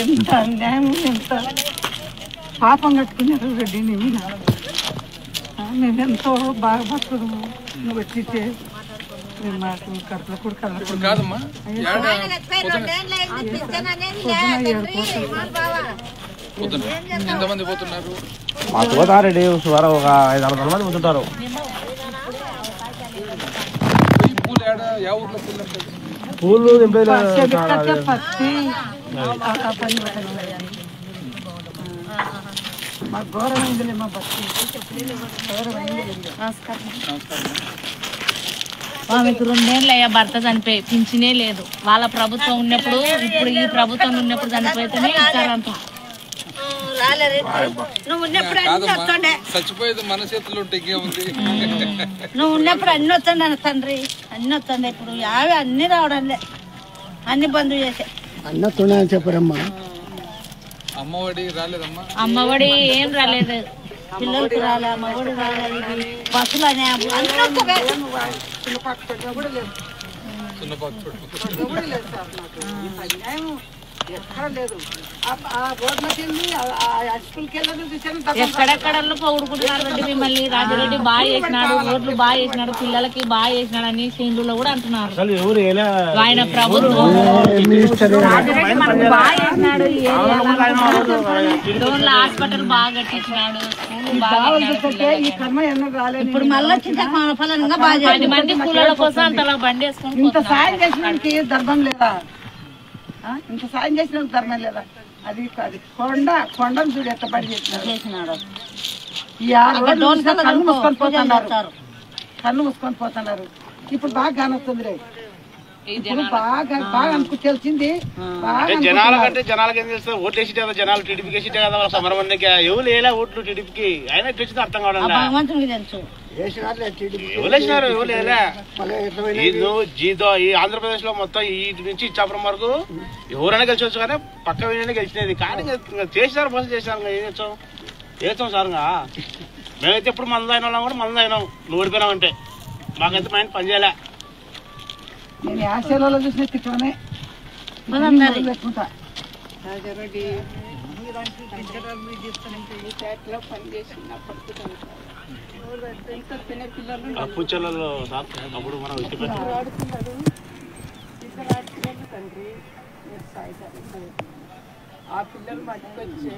ఎంత అన్యాయం, ఎంత పాపం కట్టుకున్నారు రెడ్డిని. మేమెంతో బాగా బతుకుడు నువ్వు వచ్చితే మాకు కడుపులో కూడా కలగదు కాదమ్మా. ఎంతమంది పోతున్నారు? మాకు పోతారెడ్డి సుమారు ఒక 500 మంది పోతుంటారు. పూలు పత్తి మాకు ఘోరమైందిలే మా బస్సు. ఆమెకు 2 ఏళ్ళు అయ్యా భర్త చనిపోయి పింఛనే లేదు. వాళ్ళ ప్రభుత్వం ఉన్నప్పుడు, ఇప్పుడు ఈ ప్రభుత్వం ఉన్నప్పుడు చనిపోతేనే ఇస్తారంట. నువ్వు ఉన్నప్పుడు అన్ని వస్తుండే, చచ్చిపోయేది మన చేతుల్లో ఉంటే ఇంకేముంది. నువ్వు ఉన్నప్పుడు అన్ని వస్తుండే తండ్రి, అన్ని వస్తుండే. ఇప్పుడు యావే అన్ని రావడంలే, అన్ని బంద్ చేసే అన్న తున్నాయని చెప్పారమ్మా. అమ్మఒడి రాలేదమ్మా? అమ్మఒడి ఏం రాలేదు, పిల్లలకి రాలే, అమ్మఒడి రాలేదు. బస్సులు అనే ఎక్కడెక్కడల్లో పొగుడుకుంటున్నారు రెడ్డి మిమ్మల్ని. రాజరెడ్డి బాగా చేసినాడు, రోడ్లు బాగా చేసినాడు, పిల్లలకి బాగా చేసినాడు అని సింధులో కూడా అంటున్నారు. ఆయన ప్రభుత్వం రాజరెడ్డి మనకు బాగా చేసినాడు. డోన్ల హాస్పిటల్ బాగా కట్టించినాడు, స్కూల్ బాగా ఇప్పుడు మళ్ళీ ఫలంగా బాగా 10 మంది కూలీల కోసం అంతలా బండి వేసుకొని ఇంత సాయం చేసినానికి ధర్మం లేదా? ఇంత సాయం చేసినందుకు ధర్మం లేదా? అది కొండను చూడు ఎంత పడి చేసినాడు. ఈ 6 రోజులు కన్ను మూసుకొని పోతున్నారు. ఇప్పుడు బాగా కానొస్తుంది రే, ఇప్పుడు బాగా అనుకు తెలిసింది. జనాల కంటే జనాలకి ఏం తెలుస్తుంది? ఓట్లు వేసి కదా జనాలు, టీడీపీకి వేసి కదా సమరం మందికి. ఎవరు వేయలే ఓట్లు టీడీపీకి, ఆయన తెచ్చింది అర్థం కావడం. తెలుసు ఎవరేసినారు? ఎవరు వేయలే. జీతో ఈ ఆంధ్రప్రదేశ్ లో మొత్తం ఈ నుంచి ఇచ్చాపురం వరకు ఎవరైనా గెలిచవచ్చు, కానీ పక్క వేయనే గెలిచినది. కానీ చేసినారు, మోసం చేసినారు. ఏం చేస్తాం సార్? మేమైతే ఎప్పుడు మంది అయినా వాళ్ళం కూడా మంది అయినాం. నువ్వు ఓడిపోయినావంటే మాకైతే మైండ్ పనిచేయలే. నేను ఆశయాలలో చూసిన తిట్టనే పెట్టుకుంటా. రాజారెడ్డి పుచ్చలలో అప్పుడు మనం ఆ పిల్లలు మట్టుకొచ్చే